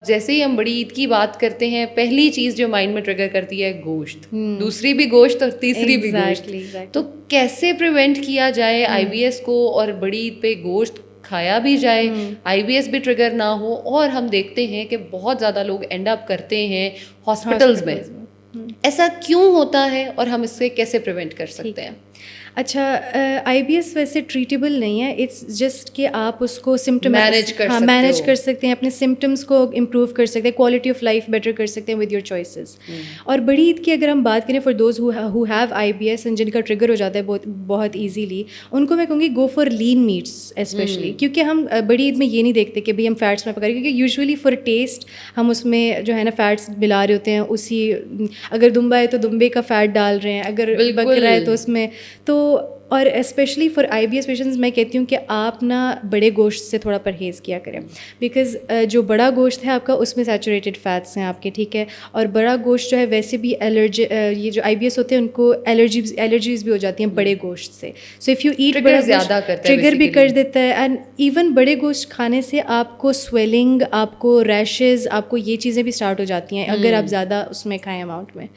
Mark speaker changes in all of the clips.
Speaker 1: جیسے ہی ہم بڑی عید کی بات کرتے ہیں پہلی چیز جو مائنڈ میں ٹریگر کرتی ہے گوشت, دوسری بھی گوشت اور تیسری بھی گوشت. تو کیسے پریونٹ کیا جائے آئی بی ایس کو اور بڑی عید پہ گوشت کھایا بھی جائے, آئی بی ایس بھی ٹریگر نہ ہو. اور ہم دیکھتے ہیں کہ بہت زیادہ لوگ اینڈ اپ کرتے ہیں ہاسپٹلز میں. ایسا کیوں ہوتا ہے اور ہم اس سے کیسے پریونٹ کر سکتے ہیں؟
Speaker 2: اچھا, آئی بی ایس ویسے ٹریٹیبل نہیں ہے, اٹس جسٹ کہ آپ اس کو سمٹم
Speaker 1: مینیج
Speaker 2: کر سکتے ہیں, اپنے سمٹمس کو امپروو کر سکتے ہیں, کوالٹی آف لائف بیٹر کر سکتے ہیں ود یور چوائسیز. اور بڑی عید کی اگر ہم بات کریں for those who have I B S and جن کا ٹریگر ہو جاتا ہے بہت ایزیلی, ان کو میں کہوں گی go for lean meats especially, کیونکہ ہم بڑی عید میں یہ نہیں دیکھتے کہ بھائی ہم فیٹس میں پکائیں, کیونکہ یوزولی فار ٹیسٹ ہم اس میں جو ہے نا فیٹس ملا رہے ہوتے ہیں. اسی اگر دمبا ہے تو دمبے کا فیٹ ڈال رہے ہیں, اگر بکرا ہے تو اس میں تو. اور especially for I B S patients میں کہتی ہوں کہ آپ نا بڑے گوشت سے تھوڑا پرہیز کیا کریں, بیکاز جو بڑا گوشت ہے آپ کا اس میں سیچوریٹڈ فیٹس ہیں آپ کے, ٹھیک ہے. اور بڑا گوشت جو ہے ویسے بھی یہ جو آئی بی ایس ہوتے ہیں ان کو الرجیز بھی ہو جاتی ہیں بڑے گوشت سے. سو اف یو ایٹ بڑا گوشت ٹریگر بھی کر دیتا ہے. اینڈ ایون بڑے گوشت کھانے سے آپ کو سویلنگ, آپ کو ریشز, آپ کو یہ چیزیں بھی اسٹارٹ ہو جاتی ہیں اگر آپ زیادہ اس میں کھائیں اماؤنٹ میں.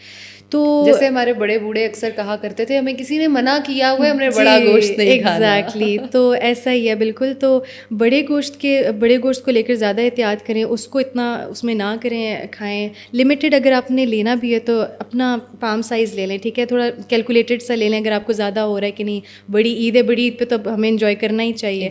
Speaker 2: تو
Speaker 1: جیسے ہمارے بڑے بوڑھے اکثر کہا کرتے تھے ہمیں کسی نے منع کیا ہوا ہے, ہم نے بڑا گوشت نہیں کھانا.
Speaker 2: ایگزیکٹلی, تو ایسا ہی ہے بالکل. تو بڑے گوشت کو لے کر زیادہ احتیاط کریں, اس کو اتنا اس میں نہ کریں, کھائیں لمیٹڈ. اگر آپ نے لینا بھی ہے تو اپنا پام سائز لے لیں, ٹھیک ہے, تھوڑا کیلکولیٹڈ سا لے لیں اگر آپ کو زیادہ ہو رہا ہے کہ نہیں بڑی عید ہے, بڑی عید پہ تو ہمیں انجوائے کرنا ہی چاہیے.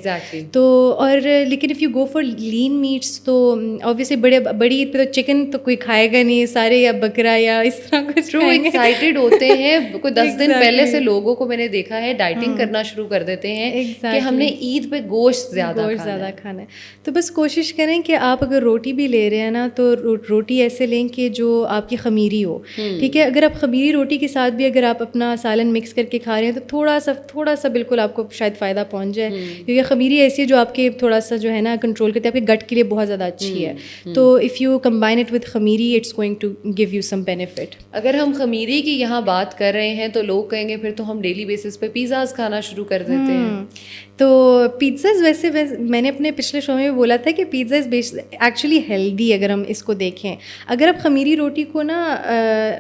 Speaker 2: تو اور لیکن if you go for lean meats تو اوبیسلی بڑی عید پہ تو چکن تو کوئی کھائے گا نہیں سارے, یا بکرا یا اس طرح کچھ
Speaker 1: ایکسائٹیڈ ہوتے ہیں. کوئی 10 دن پہلے سے لوگوں کو میں نے دیکھا ہے ڈائٹنگ کرنا شروع کر دیتے ہیں کہ ہم نے عید پہ گوشت زیادہ
Speaker 2: کھانا ہے. تو بس کوشش کریں کہ آپ اگر روٹی بھی لے رہے ہیں نا تو روٹی ایسے لیں کہ جو آپ کی خمیری ہو, ٹھیک ہے. اگر آپ خمیری روٹی کے ساتھ بھی اگر آپ اپنا سالن مکس کر کے کھا رہے ہیں تو تھوڑا سا بالکل آپ کو شاید فائدہ پہنچ جائے, کیونکہ خمیری ایسی ہے جو آپ کے تھوڑا سا جو ہے نا کنٹرول کرتے ہیں, آپ کے گٹ کے لیے بہت زیادہ اچھی ہے. تو if you combine it with خمیری it's going to give you some benefit.
Speaker 1: اگر ہم خمیری کی یہاں بات کر رہے ہیں تو لوگ کہیں گے پھر تو ہم ڈیلی بیسس پہ پیزاز کھانا شروع کر دیتے ہیں.
Speaker 2: تو پیزاز ویسے میں نے اپنے پچھلے شو میں بولا تھا کہ پیزاز ایکچولی ہیلدی, اگر ہم اس کو دیکھیں. اگر آپ خمیری روٹی کو نا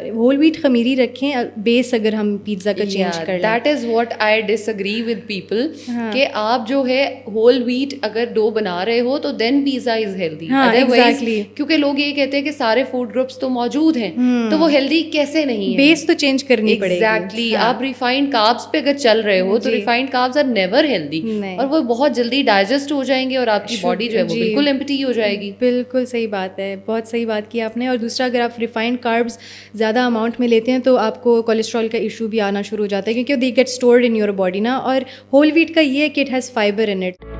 Speaker 2: ہول ویٹ خمیری رکھیں بیس, اگر ہم پیزا کا چینج کر لیں.
Speaker 1: That is what I disagree with people کہ آپ جو ہے ہول ویٹ اگر ڈو بنا رہے ہو تو دین پیزا از ہیلدی. ادروائز کیونکہ لوگ یہ کہتے ہیں کہ سارے فوڈ گروپس تو موجود ہیں تو وہ ہیلدی کیسے نہیں ہے,
Speaker 2: بیس تو چینج کرنی پڑے گی.
Speaker 1: ایگزیکٹلی. آپ ریفائنڈ کاربس پہ اگر چل رہے ہو تو refined carbs are never healthy, اور وہ بہت جلدی ڈائجسٹ ہو جائیں گے اور آپ کی باڈی جو ہے وہ بالکل ایمپٹی ہو جائے گی.
Speaker 2: بالکل صحیح بات ہے, بہت صحیح بات کی آپ نے. اور دوسرا, اگر آپ ریفائنڈ کاربس زیادہ اماؤنٹ میں لیتے ہیں تو آپ کو کولیسٹرول کا ایشو بھی آنا شروع ہو جاتا ہے, کیونکہ they get stored in your body نا. اور ہول ویٹ کا یہ ہے کہ it has fibre in it.